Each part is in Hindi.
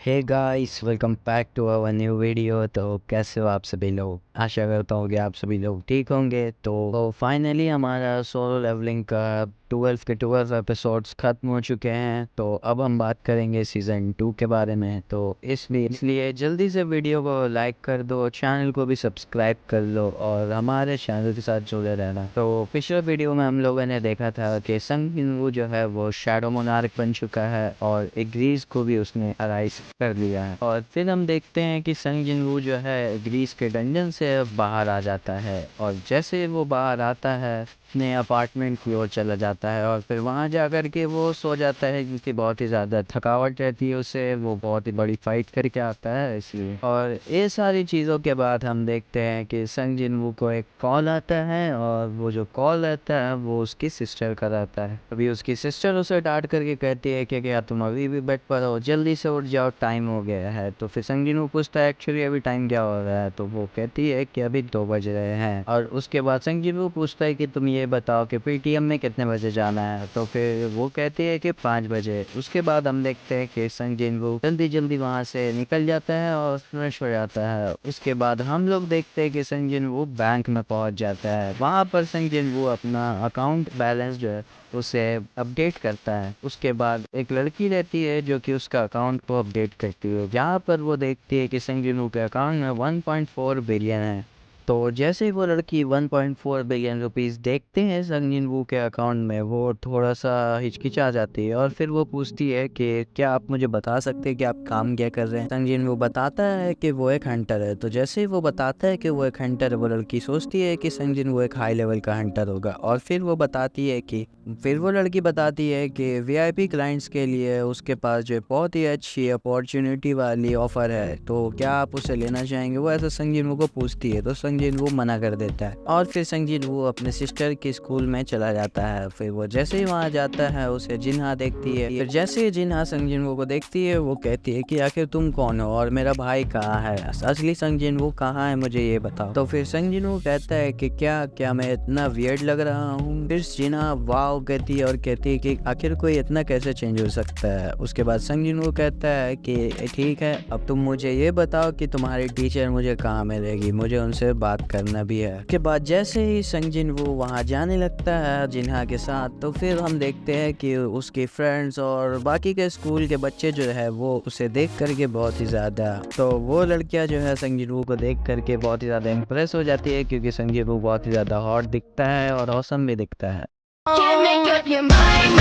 Hey guys, welcome back to our new video. तो कैसे हो आप सभी लोग? आशा करता हूँ कि आप सभी लोग ठीक होंगे। तो फाइनली हमारा सोलो लेवलिंग का 12 के 12 एपिसोड्स ख़त्म हो चुके हैं। तो अब हम बात करेंगे सीज़न 2 के बारे में। तो इसलिए जल्दी से वीडियो को लाइक कर दो, चैनल को भी सब्सक्राइब कर लो और हमारे चैनल के साथ जुड़े रहना। तो पिछले वीडियो में हम लोगों ने देखा था कि संग जिनवू जो है वो शैडो मोनार्क बन चुका है और ग्रीस को भी उसने अराइज कर लिया है। और फिर हम देखते हैं कि संग जिनवू जो है ग्रीस के डंजन से बाहर आ जाता है और जैसे वो बाहर आता है अपने अपार्टमेंट की ओर चला जाता है और फिर वहाँ जा कर के वो सो जाता है क्योंकि बहुत ही ज़्यादा थकावट रहती है उसे। वो बहुत ही बड़ी फाइट करके आता है इसलिए। और ये सारी चीज़ों के बाद हम देखते हैं कि संग जिनवू को एक कॉल आता है और वो जो कॉल आता है वो उसकी सिस्टर का रहता है। अभी उसकी सिस्टर उसे डांट करके कहती है कि क्या तुम अभी भी बेड पर हो, जल्दी से उठ जाओ, टाइम हो गया है। तो फिर संग जिनवू पूछता है एक्चुअली अभी टाइम क्या हो रहा है। तो वो कहती है कि अभी 2 बज रहे हैं। और उसके बाद संग जिनवू पूछता है कि तुम ये बताओ कि पीटीएम में कितने बजे जाना है। तो फिर वो कहती है कि 5 बजे। उसके बाद हम देखते हैं कि संग जिनवू जल्दी जल्दी वहाँ से निकल जाता है और फ्रेश हो जाता है। उसके बाद हम लोग देखते हैं कि संग जिनवू बैंक में पहुँच जाता है। वहाँ पर संग जिनवू अपना अकाउंट बैलेंस जो है उसे अपडेट करता है। उसके बाद एक लड़की रहती है जो कि उसका अकाउंट को अपडेट करती है। जहाँ पर वो देखती है कि संग जिनवू के अकाउंट में 1.4 बिलियन है। तो जैसे ही वो लड़की 1.4 बिलियन रुपीस देखते हैं संग जिनवू के अकाउंट में, वो थोड़ा सा हिचकिचा जाती है और फिर वो पूछती है कि क्या आप मुझे बता सकते हैं कि आप काम क्या कर रहे हैं। संग जिनवू बताता है कि वो एक हंटर है। तो जैसे ही वो बताता है कि वो एक हंटर है, वो लड़की सोचती है कि संग जिनवू एक हाई लेवल का हंटर होगा। और फिर वो लड़की बताती है कि वीआईपी क्लाइंट्स के लिए उसके पास जो बहुत ही अच्छी अपॉर्चुनिटी वाली ऑफर है, तो क्या आप उसे लेना चाहेंगे। वो ऐसा संग जिनवू को पूछती है तो संग जिनवू मना कर देता है और फिर संग जिनवू अपने सिस्टर के स्कूल में चला जाता है। फिर वो जैसे ही वहाँ जाता है उसे जिन्हा देखती है। फिर जैसे ही जिन्हा संग जिनवू को देखती है वो कहती है कि आखिर तुम कौन हो और मेरा भाई कहाँ है, असली संग जिनवू कहाँ है, मुझे ये बताओ। तो फिर संग जिनवू कहता है कि क्या मैं इतना वियर्ड लग रहा हूँ। फिर जिन्हा वाव कहती है और कहती है कि आखिर कोई इतना कैसे चेंज हो सकता है। उसके बाद संग जिनवू कहता है कि ठीक है, अब तुम मुझे ये बताओ कि तुम्हारी टीचर मुझे कहाँ मिलेगी, मुझे उनसे बात करना भी है। उसके बाद जैसे ही संग जिनवू वहाँ जाने लगता है जिन्हा के साथ, तो फिर हम देखते हैं कि उसके फ्रेंड्स और बाकी के स्कूल के बच्चे जो है वो उसे देख करके बहुत ही ज़्यादा, तो वो लड़कियाँ जो है संग जिनवू को देख करके बहुत ही ज़्यादा इम्प्रेस हो जाती है क्योंकि संग जिनवू बहुत ही ज़्यादा हॉट दिखता है और ऑसम भी दिखता है। Can't make up your mind.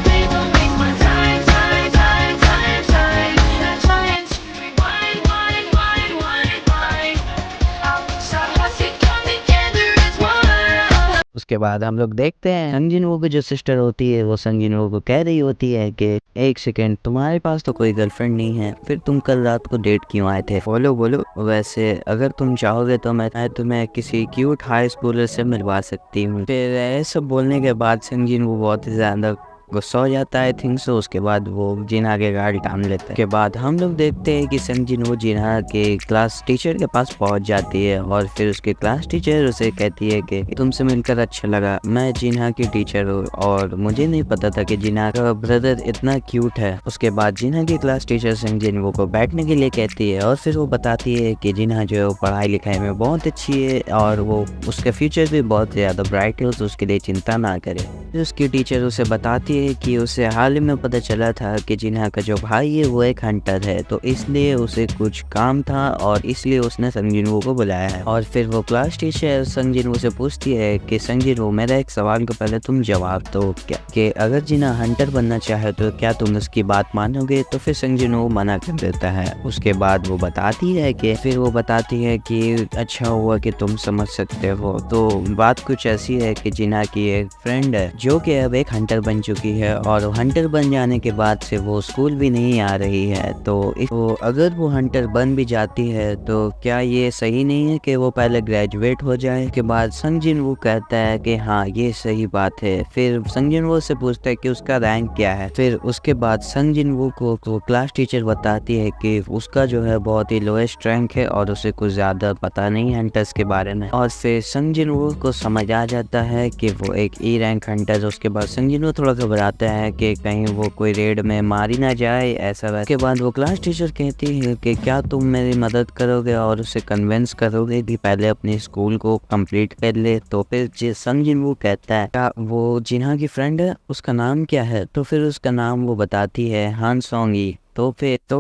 Please don't waste my time. Not trying to rewind. So let's come together as one. उसके बाद हम लोग देखते हैं संग जिनवू की जो सिस्टर होती है वो संग जिनवू को कह रही होती है कि एक सेकेंड, तुम्हारे पास तो कोई गर्लफ्रेंड नहीं है, फिर तुम कल रात को डेट क्यों आए थे। बोलो वैसे अगर तुम चाहोगे तो मैं तुम्हें किसी क्यूट हाई स्कूलर से मिलवा सकती हूँ। फिर ये सब बोलने के बाद संग जिनवू बहुत ही ज़्यादा गुस्सा हो जाता है थिंक सो। उसके बाद वो जिन्हा के गाड़ी टान लेता है। के बाद हम लोग देखते हैं कि संग जिनवू जिन्हा के क्लास टीचर के पास पहुंच जाती है और फिर उसके क्लास टीचर उसे कहती है कि तुमसे मिलकर अच्छा लगा, मैं जिन्हा की टीचर हूँ और मुझे नहीं पता था कि जिन्हा का ब्रदर इतना क्यूट है। उसके बाद जिन्हा की क्लास टीचर संग जिनवू को बैठने के लिए कहती है और फिर वो बताती है कि जिन्हा जो है वो पढ़ाई लिखाई में बहुत अच्छी है और वो उसका फ्यूचर भी बहुत ज़्यादा ब्राइट है, तो उसके लिए चिंता ना करे। फिर उसकी टीचर उसे बताती है कि उसे हाल ही में पता चला था कि जिन्हा का जो भाई है वो एक हंटर है, तो इसलिए उसे कुछ काम था और इसलिए उसने संग जिनवू को बुलाया है। और फिर वो क्लास टीचर संग जिनवू से पूछती है कि संग जिनवू, मेरा एक सवाल को पहले तुम जवाब दो क्या कि अगर जिन्हा हंटर बनना चाहे तो क्या तुम उसकी बात मानोगे। तो फिर संग जिनवू मना कर देता है। उसके बाद वो बताती है कि अच्छा हुआ कि तुम समझ सकते हो। तो बात कुछ ऐसी है कि जिन्हा की एक फ्रेंड है जो कि अब एक हंटर बन चुकी है और हंटर बन जाने के बाद से वो स्कूल भी नहीं आ रही है। तो अगर वो हंटर बन भी जाती है तो क्या ये सही नहीं है कि वो पहले ग्रेजुएट हो जाए। के बाद संग जिनवू कहता है कि हाँ ये सही बात है। फिर संग जिनवू से पूछता है कि उसका रैंक क्या है। फिर उसके बाद संग जिनवू को तो क्लास टीचर बताती है कि उसका जो है बहुत ही लोएस्ट रैंक है और उसे कुछ ज़्यादा पता नहीं हंटर्स के बारे में। और फिर संग जिनवू को समझ आ जाता है कि वो एक ई रैंक हंटर है। उसके बाद संग जिनवू थोड़ा घबरा घबराते हैं कि कहीं वो कोई रेड में मारी ना जाए ऐसा वैसा। के बाद वो क्लास टीचर कहती है कि क्या तुम मेरी मदद करोगे और उसे कन्विंस करोगे कि पहले अपने स्कूल को कंप्लीट कर ले। तो फिर संग जिन वो कहता है क्या वो जिन्हा की फ्रेंड है उसका नाम क्या है, तो फिर उसका नाम वो बताती है हान सोंगी। तो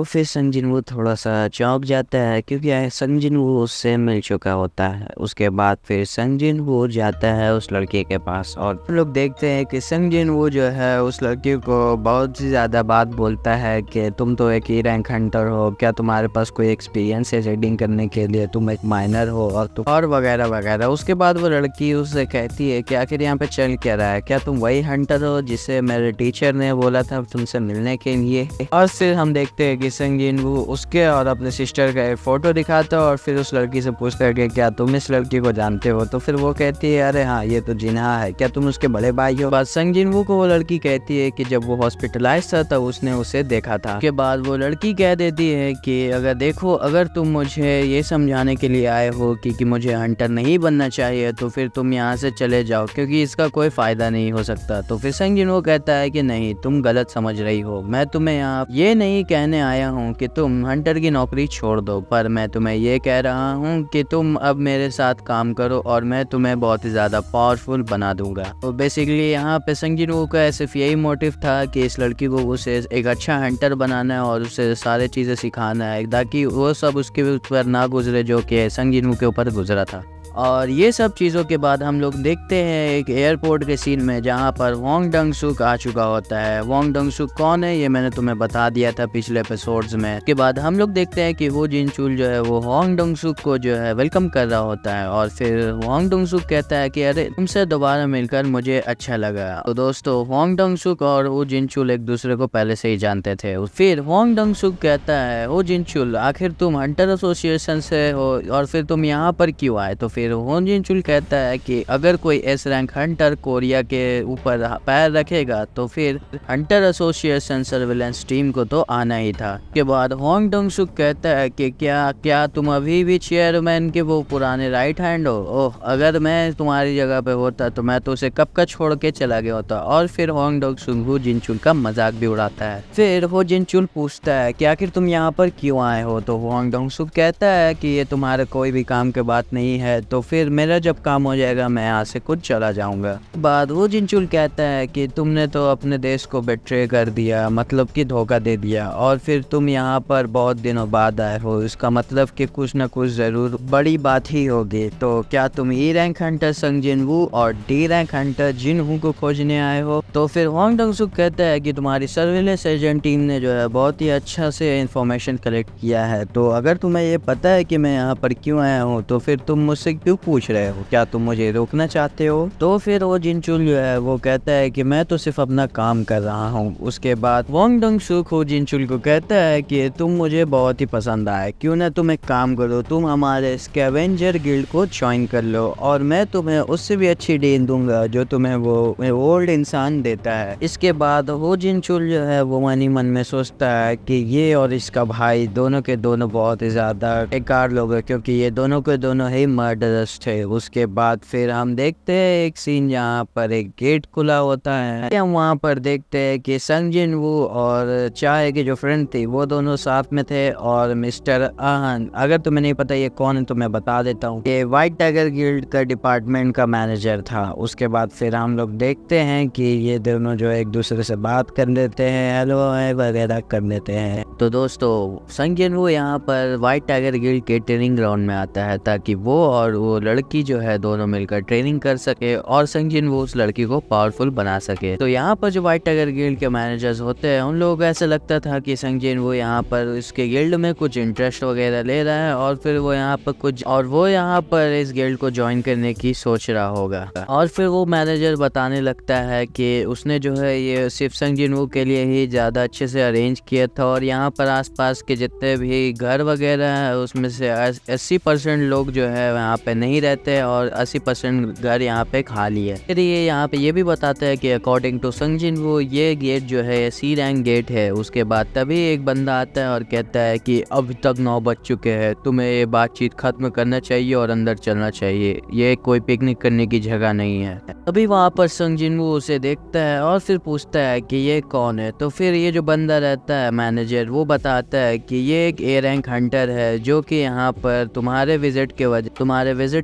फिर संग जिन वो थोड़ा सा चौंक जाता है क्योंकि संग जिन वो उससे मिल चुका होता है। उसके बाद फिर संग जिन वो जाता है उस लड़के के पास और हम लोग देखते हैं कि संग जिन वो जो है उस लड़के को बहुत ही ज़्यादा बात बोलता है कि तुम तो एक ही रैंक हंटर हो, क्या तुम्हारे पास कोई एक्सपीरियंस है रेडिंग करने के लिए, तुम एक माइनर हो और वगैरह वगैरह। उसके बाद वो लड़की उससे कहती है कि आखिर यहाँ पे चल क्या रहा है, क्या तुम वही हंटर हो जिसे मेरे टीचर ने बोला था तुमसे मिलने के लिए। और फिर हम देखते हैं कि संग जिन वो उसके और अपने सिस्टर का एक फोटो दिखाता है और फिर उस लड़की से पूछता है कि क्या तुम इस लड़की को जानते हो। तो फिर वो कहती है अरे हाँ ये तो जिन्हा है, क्या तुम उसके बड़े भाई हो। बाद संग जिन वो को वो लड़की कहती है कि जब वो हॉस्पिटलाइज था तब उसने उसे देखा था। उसके बाद वो लड़की कह देती है कि अगर देखो अगर तुम मुझे ये समझाने के लिए आए हो कि मुझे हंटर नहीं बनना चाहिए तो फिर तुम यहाँ से चले जाओ क्योंकि इसका कोई फायदा नहीं हो सकता। तो फिर संग जिन वो कहता है कि नहीं तुम गलत समझ रही हो, मैं तुम्हें यहाँ ये नहीं कहने आया हूँ कि तुम हंटर की नौकरी छोड़ दो, पर मैं तुम्हें ये कह रहा हूँ कि तुम अब मेरे साथ काम करो और मैं तुम्हें बहुत ही ज़्यादा पावरफुल बना दूंगा। तो बेसिकली यहाँ पे संग जिन वो का सिर्फ यही मोटिव था कि इस लड़की को उसे एक अच्छा हंटर बनाना है और उसे सारी चीज़ें सिखाना है ताकि वो सब उसके ऊपर ना गुजरे जो कि संग जिन वो के ऊपर गुजरा था। और ये सब चीज़ों के बाद हम लोग देखते हैं एक एयरपोर्ट के सीन में जहाँ पर वोंग डंग सुक आ चुका होता है। वोंग डंग सुक कौन है ये मैंने तुम्हें बता दिया था पिछले एपिसोड्स में। उसके बाद हम लोग देखते हैं कि वो जिन चुल जो है वो वोंग डंग सुक को जो है वेलकम कर रहा होता है और फिर वोंग डंग सुक कहता है कि अरे तुमसे दोबारा मिलकर मुझे अच्छा लगा। तो दोस्तों वोंग डंग सुक और वो जिन चुल एक दूसरे को पहले से ही जानते थे। फिर वोंग डंग सुक कहता है वो जिन चुल आखिर तुम हंटर एसोसिएशन से हो और फिर तुम यहाँ पर क्यों आए। तो फिर वोंग जिन चुल कहता है कि अगर कोई एस रैंक हंटर कोरिया के ऊपर पैर रखेगा तो फिर हंटर एसोसिएशन सर्विलेंस टीम को तो आना ही था। के बाद वोंग डंग सुक कहता है कि क्या तुम अभी भी चेयरमैन के वो पुराने राइट हैंड हो। ओह अगर मैं तुम्हारी जगह पे होता तो मैं तो उसे कब का छोड़ के चला गया होता। और फिर वोंग डंग सुक वो जिन चुल का मजाक भी उड़ाता है। फिर वो जिन चुल पूछता है कि आखिर तुम यहाँ पर क्यों आए हो। तो वोंग डंग सुक कहता है कि ये तुम्हारे कोई भी काम के बात नहीं है, तो फिर मेरा जब काम हो जाएगा मैं यहाँ से खुद चला जाऊंगा। बाद वो जिन चुल कहता है कि तुमने तो अपने देश को बेट्रे कर दिया, मतलब कि धोखा दे दिया और फिर तुम यहाँ पर बहुत दिनों बाद आए हो, इसका मतलब कि कुछ न कुछ जरूर बड़ी बात ही होगी। तो क्या तुम ई रैंक हंटर संग जिन वू और डी रैंक हंटर जिन हू को खोजने आए हो। तो फिर वोंग डंग सुक कहता है कि तुम्हारी सर्विलेंस एजेंट टीम ने जो है बहुत ही अच्छा से इंफॉर्मेशन कलेक्ट किया है, तो अगर तुम्हें ये पता है कि मैं यहाँ पर क्यों आया हूँ तो फिर तुम मुझसे क्यों पूछ रहे हो, क्या तुम मुझे रोकना चाहते हो। तो फिर वो जिन चुल जो है वो कहता है कि मैं तो सिर्फ अपना काम कर रहा हूँ। उसके बाद वोंग डंग सुक हो जिन चुल को कहता है कि तुम मुझे बहुत ही पसंद आए, क्यों ना तुम एक काम करो, तुम हमारे स्कैवेंजर गिल्ड को ज्वाइन कर लो और मैं तुम्हें उससे भी अच्छी डील दूंगा जो तुम्हें वो ओल्ड इंसान देता है। इसके बाद वो जिन चुल जो है वो मन ही मन में सोचता है कि ये और इसका भाई दोनों के दोनों बहुत ही ज्यादा बेकार लोग हैं क्योंकि ये दोनों के दोनों ही मर्डरस थे। उसके बाद फिर हम देखते हैं एक सीन जहाँ पर एक गेट खुला होता है। हम वहाँ पर देखते हैं कि संग जिन वू और चाय की जो फ्रेंड थी वो दोनों साथ में थे और मिस्टर आहन, अगर तुम्हें नहीं पता ये कौन है तो मैं बता देता हूँ, ये व्हाइट टाइगर गिल्ड का डिपार्टमेंट का मैनेजर था। उसके बाद फिर हम लोग देखते हैं कि ये दोनों जो एक दूसरे से बात कर लेते हैं, हेलो वगैरह कर लेते हैं। तो दोस्तों संग जिन वू यहाँ पर व्हाइट टाइगर गिल्ड के ट्रेनिंग ग्राउंड में आता है ताकि वो और वो लड़की जो है दोनों मिलकर ट्रेनिंग कर सके और संग जिन वो उस लड़की को पावरफुल बना सके। तो यहाँ पर जो व्हाइट टाइगर गिल्ड के मैनेजर्स होते हैं उन लोगों को ऐसा लगता था कि संग जिन वो यहाँ पर इसके गिल्ड में कुछ इंटरेस्ट वगैरह ले रहा है और फिर वो यहाँ पर इस गिल्ड को ज्वाइन करने की सोच रहा होगा। और फिर वो मैनेजर बताने लगता है कि उसने जो है ये सिर्फ संग जिन वो के लिए ही ज्यादा अच्छे से अरेंज किया था और यहाँ पर आसपास के जितने भी घर वगैरह है उसमें से 80% लोग जो है यहाँ पे नहीं रहते और 80% घर यहाँ पे खाली है। फिर ये यहाँ पे ये भी बताता है कि अकॉर्डिंग टू संग जिन वो ये गेट जो है सी रैंक गेट है। उसके बाद तभी एक बंदा आता है और कहता है कि अब तक 9 बज चुके हैं, तुम्हें ये बातचीत खत्म करना चाहिए और अंदर चलना चाहिए, ये कोई पिकनिक करने की जगह नहीं है। तभी वहाँ पर संग जिन वो उसे देखता है और फिर पूछता है कि ये कौन है। तो फिर ये जो बंदा रहता है मैनेजर, वो बताता है कि ये एक ए रैंक हंटर है जो कि यहाँ पर तुम्हारे विजिट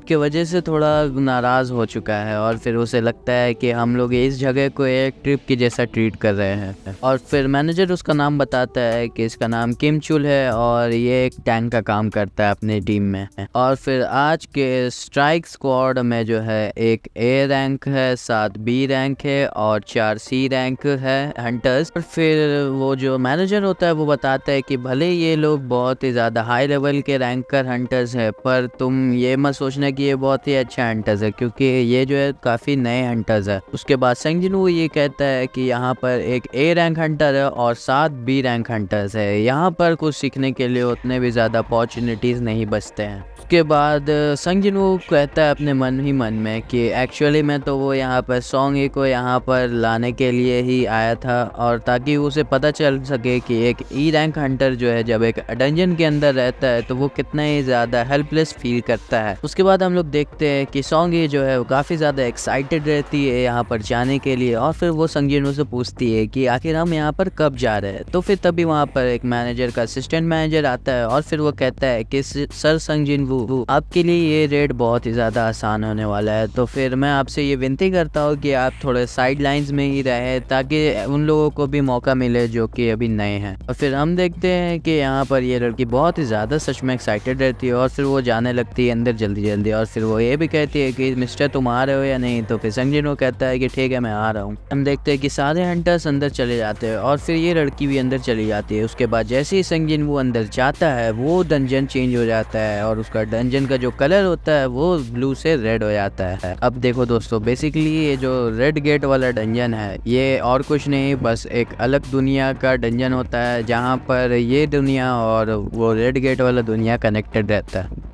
के वजह से थोड़ा नाराज हो चुका है और फिर उसे लगता है कि हम लोग इस जगह को एक ट्रिप की जैसा ट्रीट कर रहे हैं। और फिर मैनेजर उसका नाम बताता है कि इसका नाम किम चुल है और ये एक टैंक का काम करता है अपनी टीम में। और फिर आज के स्ट्राइक स्क्वाड में जो है एक ए रैंक है, 7 बी रैंक है और 4 सी रैंक है हंटर्स। और फिर वो जो मैनेजर होता है वो बताता है कि भले ये लोग बहुत ही ज़्यादा हाई लेवल के रैंकर हंटर्स है, पर तुम ये मत सोचना कि ये बहुत ही अच्छा हंटर्स है, क्योंकि ये जो है काफ़ी नए हंटर्स है। उसके बाद संग जिन वो ये कहता है कि यहाँ पर एक ए रैंक हंटर है और 7 बी रैंक हंटर्स है, यहाँ पर कुछ सीखने के लिए उतने भी ज़्यादा अपॉर्चुनिटीज़ नहीं बचते हैं। उसके बाद संग जिन वो कहता है अपने मन ही मन में कि एक्चुअली मैं तो वो यहाँ पर सॉन्ग ही को यहाँ पर लाने के लिए ही आया था, और ताकि उसे पता चल सके कि एक ई रैंक हंटर जो है जब एक डंजन के अंदर रहता है तो वो कितना ही ज़्यादा हेल्पलेस फील करता है। उसके बाद हम लोग देखते हैं कि सॉन्ग ही जो है वो काफ़ी ज़्यादा एक्साइटेड रहती है यहाँ पर जाने के लिए, और फिर वो संग जिन से पूछती है कि आखिर हम यहाँ पर कब जा रहे हैं। तो फिर तभी वहाँ पर एक मैनेजर का असिस्टेंट मैनेजर आता है और फिर वो कहता है कि सर संग जिन वो आपके लिए ये रेड बहुत ही ज़्यादा आसान होने वाला है, तो फिर मैं आपसे ये विनती करता हूँ कि आप थोड़े साइड लाइन्स में ही रहे ताकि उन लोगों को भी मौका मिले जो कि अभी नए हैं। और फिर हम देखते हैं कि यहाँ पर ये लड़की बहुत ही ज़्यादा सच में एक्साइटेड रहती है और फिर वो जाने लगती है अंदर जल्दी जल्दी, और फिर वो ये भी कहती है कि मिस्टर तुम आ रहे हो या नहीं। तो फिर संग जिन वो कहता है कि ठीक है मैं आ रहा हूँ। हम देखते हैं कि सारे हंटर्स अंदर चले जाते हैं और फिर ये लड़की भी अंदर चली जाती है। उसके बाद जैसे ही संग जिन वो अंदर जाता है वो डंजन चेंज हो जाता है और उसका डंजन का जो कलर होता है वो ब्लू से रेड हो जाता है। अब देखो दोस्तों, बेसिकली ये जो रेड गेट वाला डंजन है ये और कुछ नहीं, बस एक अलग दुनिया का डंजन होता है जहाँ पर ये दुनिया और वो रेड गेट वाला दुनिया कनेक्टेड रहता है।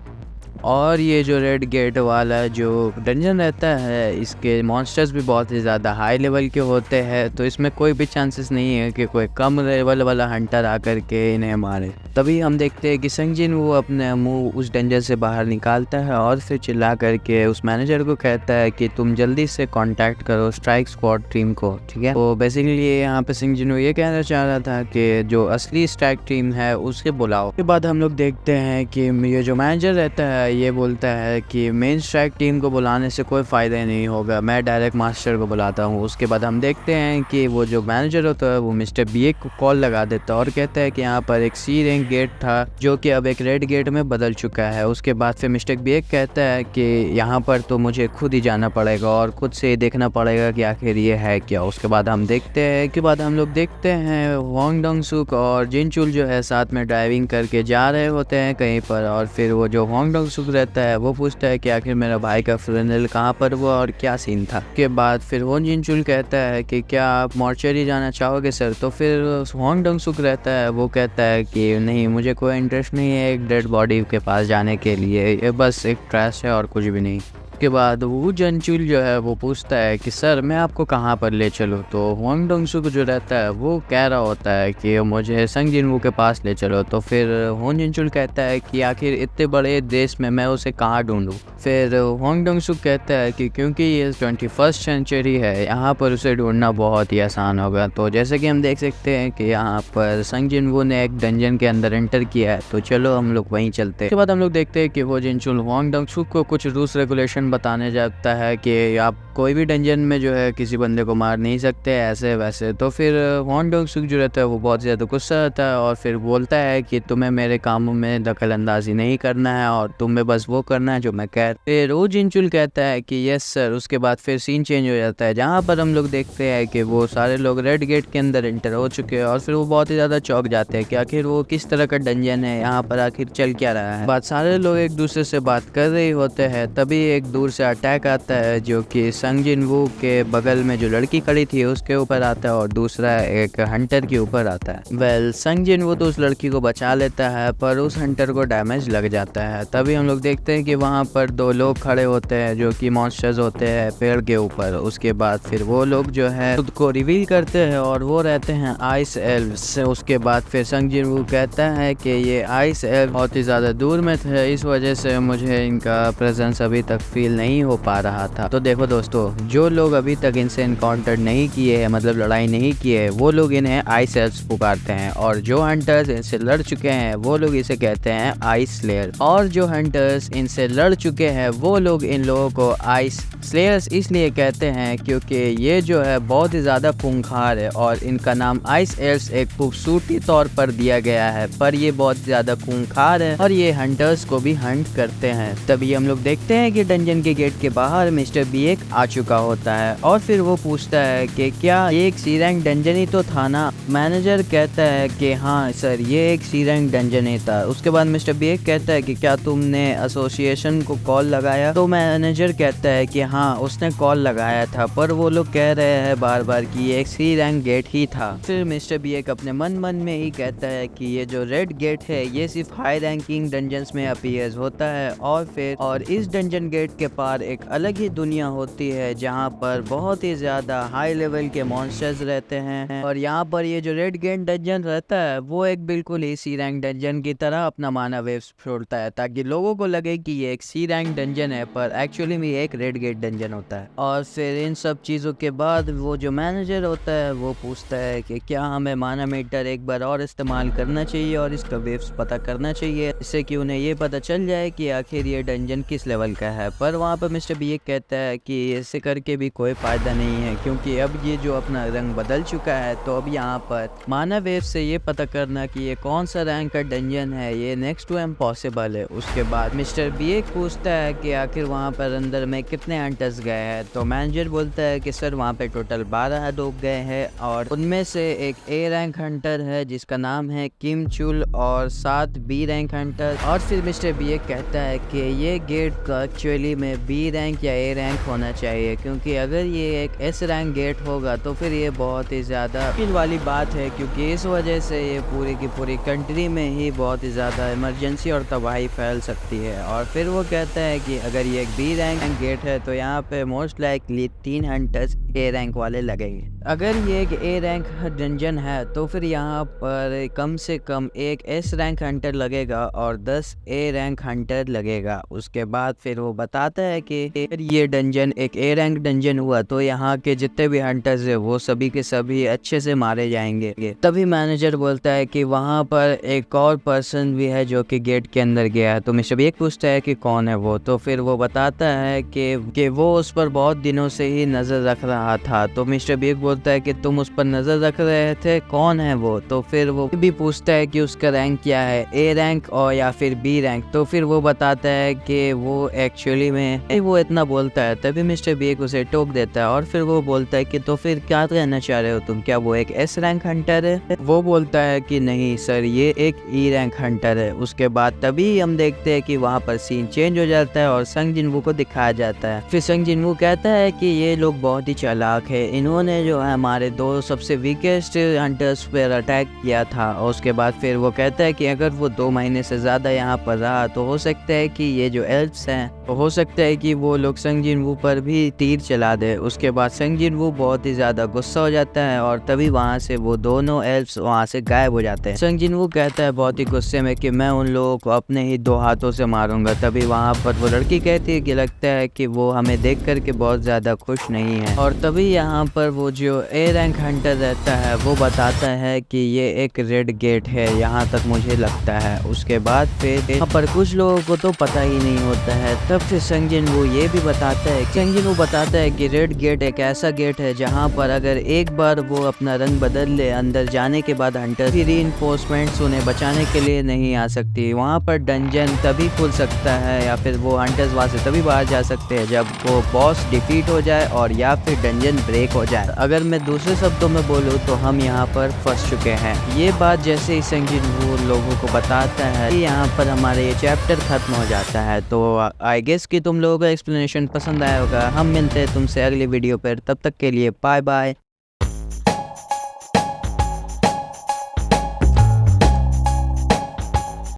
और ये जो रेड गेट वाला जो डंजन रहता है इसके मॉन्स्टर्स भी बहुत ही ज़्यादा हाई लेवल के होते हैं, तो इसमें कोई भी चांसेस नहीं है कि कोई कम लेवल वाला हंटर आकर के इन्हें मारे। तभी हम देखते हैं कि संग जिन वो अपने मुंह उस डंजन से बाहर निकालता है और फिर चिल्ला करके उस मैनेजर को कहता है कि तुम जल्दी से कांटेक्ट करो स्ट्राइक स्क्वाड टीम को, ठीक है। तो बेसिकली यहाँ पे संग जिन ये कहना चाह रहा था कि जो असली स्ट्राइक टीम है उसके बुलाओ। उसके बाद हम लोग देखते हैं कि ये जो मैनेजर रहता है ये बोलता है कि मेन स्ट्राइक टीम को बुलाने से कोई फ़ायदा ही नहीं होगा, मैं डायरेक्ट मास्टर को बुलाता हूँ। उसके बाद हम देखते हैं कि वो जो मैनेजर होता है वो मिस्टर बी को कॉल लगा देता है और कहता है कि यहाँ पर एक सी रैंक गेट था जो कि अब एक रेड गेट में बदल चुका है। उसके बाद फिर मिस्टर बी कहता है कि यहाँ पर तो मुझे खुद ही जाना पड़ेगा और खुद से देखना पड़ेगा कि आखिर ये है क्या। उसके बाद हम देखते हैं वांग डंग सुक और जिन चुल जो है साथ में ड्राइविंग करके जा रहे होते हैं कहीं पर, और फिर वो जो वांग डंग सुक रहता है वो पूछता है कि आखिर मेरा भाई का फ्यूनरल कहाँ पर हुआ और क्या सीन था। के बाद फिर होन जिन चुल कहता है कि क्या आप मॉर्चरी जाना चाहोगे सर। तो फिर वांग डंग सुक रहता है वो कहता है कि नहीं, मुझे कोई इंटरेस्ट नहीं है एक डेड बॉडी के पास जाने के लिए, ये बस एक ट्रैश है और कुछ भी नहीं। उसके बाद वो जनचुल जो है वो पूछता है कि सर मैं आपको कहाँ पर ले चलूँ। तो वांग डंग सुक जो रहता है वो कह रहा होता है कि मुझे संग जिन के पास ले चलो। तो फिर होन जिनचुल कहता है कि आखिर इतने बड़े देश में मैं उसे कहाँ ढूंढूं। फिर वांग डंग सुक कहता है कि क्योंकि ये 21st सेंचुरी है यहाँ पर उसे ढूंढना बहुत ही आसान होगा। तो जैसे कि हम देख सकते हैं कि यहाँ पर संग जिन ने एक डंजन के अंदर एंटर किया है, तो चलो हम लोग वहीं चलते हैं। उसके बाद हम लोग देखते हैं कि वो जिनचुल वांग डंग सुक को कुछ रूल्स रेगुलेशन बताने जाता है कि आप कोई भी डंजन में जो है किसी बंदे को मार नहीं सकते ऐसे वैसे। तो फिर वांग डंग सुक जो रहता है वो बहुत ज़्यादा गुस्सा रहता है और फिर बोलता है कि तुम्हें मेरे कामों में दखल अंदाजी नहीं करना है और तुम्हें बस वो करना है जो मैं कह। फिर वो जिनचुल कहता है कि यस सर। उसके बाद फिर सीन चेंज हो जाता है जहाँ पर हम लोग देखते हैं कि वो सारे लोग रेड गेट के अंदर एंटर हो चुके हैं और फिर वो बहुत ही ज़्यादा चौंक जाते हैं कि आखिर वो किस तरह का डंजन है, यहाँ पर आखिर चल क्या रहा है। बात सारे लोग एक दूसरे से बात कर रहे होते हैं, तभी एक दूर से अटैक आता है जो कि संग जिन वू के बगल में जो लड़की खड़ी थी उसके ऊपर आता है और दूसरा एक हंटर के ऊपर आता है। वेल संग जिन वू तो उस लड़की को बचा लेता है पर उस हंटर को डैमेज लग जाता है। तभी हम लोग देखते हैं कि वहाँ पर दो लोग खड़े होते हैं जो कि मॉन्स्टर्स होते हैं पेड़ के ऊपर। उसके बाद फिर वो लोग जो है खुद को रिवील करते हैं और वो रहते हैं आइस एल्व्स। उसके बाद फिर संग जिन वू कहता है कि ये आइस एल्व बहुत ही ज़्यादा दूर में थे, इस वजह से मुझे इनका प्रेजेंस अभी तक फील नहीं हो पा रहा था। तो देखो दोस्तों, जो लोग अभी तक इनसे इनकाउंटर नहीं किए हैं, मतलब लड़ाई नहीं किए, वो लोग इन्हें आइस एल्व्स पुकारते हैं और जो हंटर्स इनसे लड़ चुके हैं वो लोग इसे कहते हैं आइस स्लेयर। और जो हंटर्स इनसे लड़ चुके हैं वो लोग इन लोगों को आइस स्लेयर्स इसलिए कहते हैं क्योंकि ये जो है बहुत ही ज़्यादा खूंखार है और इनका नाम आइस एल्व्स एक खूबसूरती तौर पर दिया गया है, पर ये बहुत ज़्यादा खूंखार है और ये हंटर्स को भी हंट करते हैं। तभी हम लोग देखते हैं कि डंजन के गेट के बाहर मिस्टर बी एक आ चुका होता है और फिर वो पूछता है कि क्या ये एक सी रैंक डंजन ही तो था ना। मैनेजर कहता है कि हाँ सर, ये एक सी रैंक डंजन ही था। उसके बाद मिस्टर बी एक कहता है कि क्या तुमने एसोसिएशन को कॉल लगाया। तो मैनेजर कहता है कि हाँ उसने कॉल लगाया था, पर वो लोग कह रहे हैं बार बार कि ये एक सी रैंक गेट ही था। फिर मिस्टर बी एक अपने मन में ही कहता है कि ये जो रेड गेट है ये सिर्फ हाई रैंकिंग डंजन्स में अपीयर्स होता है और इस डंजन गेट के पार एक अलग ही दुनिया होती है जहाँ पर बहुत ही ज्यादा हाई लेवल के मॉन्स्टर्स रहते हैं। और यहाँ पर ये जो रेड गेट डंजन रहता है वो एक बिल्कुल ही सी रैंक डंजन की तरह अपना माना वेव्स छोड़ता है ताकि लोगों को लगे कि ये एक सी रैंक डंजन है, पर एक्चुअली में ये एक रेड गेट डंजन होता है। और फिर इन सब चीज़ों के बाद वो जो मैनेजर होता है वो पूछता है कि क्या हमें माना मीटर एक बार और इस्तेमाल करना चाहिए और इसका वेव्स पता करना चाहिए, इससे कि उन्हें ये पता चल जाए कि आखिर ये डंजन किस लेवल का है। पर वहाँ पर मिस्टर बी एक कहता है कि ऐसे करके भी कोई फ़ायदा नहीं है क्योंकि अब ये जो अपना रंग बदल चुका है, तो अब यहाँ पर माना वेव से ये पता करना कि ये कौन सा रैंक का डंजन है ये नेक्स्ट टू इम्पॉसिबल है। उसके बाद मिस्टर बी एक पूछता है कि आखिर वहाँ पर अंदर में कितने हंटर्स गए हैं। तो मैनेजर बोलता है कि सर वहाँ पे टोटल 12 लोग गए हैं और उनमें से एक ए रैंक हंटर है जिसका नाम है किम चुल और 7 बी रैंक हंटर। और फिर मिस्टर बी एक कहता है कि ये गेट का एक्चुअली में बी रैंक या ए रैंक होना चाहिए क्योंकि अगर ये एक एस रैंक गेट होगा तो फिर ये बहुत ही ज़्यादा मुश्किल वाली बात है क्योंकि इस वजह से ये पूरी की पूरी कंट्री में ही बहुत ही ज़्यादा इमरजेंसी और तबाही फैल सकती है। और फिर वो कहता है कि अगर ये एक बी रैंक गेट है तो यहाँ पे most likely 3 hunters A rank वाले लगेंगे। अगर ये एक ए रैंक डंजन है तो फिर यहाँ पर कम से कम एक एस रैंक हंटर लगेगा और 10 ए रैंक हंटर लगेगा। उसके बाद फिर वो बताता है कि अगर ये डंजन एक ए रैंक डंजन हुआ तो यहाँ के जितने भी हंटर्स है वो सभी के सभी अच्छे से मारे जाएंगे। तभी मैनेजर बोलता है कि वहाँ पर एक और पर्सन भी है जो कि गेट के अंदर गया है। तो मिस्टर बी एक पूछता है कि कौन है वो। तो फिर वो बताता है कि वो उस पर बहुत दिनों से ही नजर रख रहा था। तो मिस्टर बी एक बोलता है कि तुम उस पर नजर रख रहे थे, कौन है वो। तो फिर वो भी पूछता है कि उसका रैंक क्या है, ए रैंक और या फिर बी रैंक। तो फिर वो बताता है कि वो एक्चुअली में वो इतना बोलता है। तभी मिस्टर बी एक उसे टोक देता है और फिर वो बोलता है कि तो फिर क्या कहना चाह रहे हो तुम, क्या वो एक एस रैंक हंटर है। वो बोलता है कि नहीं सर, ये एक ई रैंक हंटर है। उसके बाद तभी हम देखते हैं कि वहाँ पर सीन चेंज हो जाता है और संग जिनवू को दिखाया जाता है। फिर संग जिनवू कहता है कि ये लोग बहुत ही चालाक है, इन्होंने जो है हमारे 2 सबसे वीकेस्ट हंटर्स पर अटैक किया था। और उसके बाद फिर वो कहता है कि अगर वो 2 महीने से ज़्यादा यहाँ पर रहा तो हो सकता है कि ये जो एल्फ्स हैं तो हो सकता है कि वो लोग संग जिनवू पर भी तीर चला दे। उसके बाद संग जिनवू बहुत ही ज़्यादा गुस्सा हो जाता है और तभी वहाँ से वो दोनों एल्फ्स वहाँ से गायब हो जाते हैं। संग जिनवू कहता है बहुत ही गुस्से में कि मैं उन लोगों को अपने ही 2 हाथों से मारूंगा। तभी वहाँ पर वो लड़की कहती है कि लगता है कि वो हमें देख करके बहुत ज़्यादा खुश नहीं है। और तभी यहाँ पर वो जो ए रैंक हंटर रहता है वो बताता है कि ये एक रेड गेट है, यहाँ तक मुझे लगता है। उसके बाद फिर यहाँ पर कुछ लोगों को तो पता ही नहीं होता है। तब फिर संग जिनवू ये भी बताता है, संग जिनवू बताता है कि रेड गेट एक ऐसा गेट है जहाँ पर अगर एक बार वो अपना रंग बदल ले, अंदर जाने के बाद हंटर की रीइंफोर्समेंट्स उन्हें बचाने के लिए नहीं आ सकती। वहाँ पर डंजन तभी खुल सकता है या फिर वो हंटर्स वहाँ से तभी बाहर जा सकते हैं जब वो बॉस डिफीट हो जाए और या फिर डंजन ब्रेक हो जाए। अगर अगर मैं दूसरे शब्दों में बोलूँ तो हम यहाँ पर फंस चुके हैं। ये बात जैसे ही संगीत वो लोगों को बताता है, यहाँ पर हमारा ये चैप्टर खत्म हो जाता है। तो आई गेस कि तुम लोगों को एक्सप्लेनेशन पसंद आया होगा। हम मिलते हैं तुमसे अगली वीडियो पर, तब तक के लिए बाय बाय।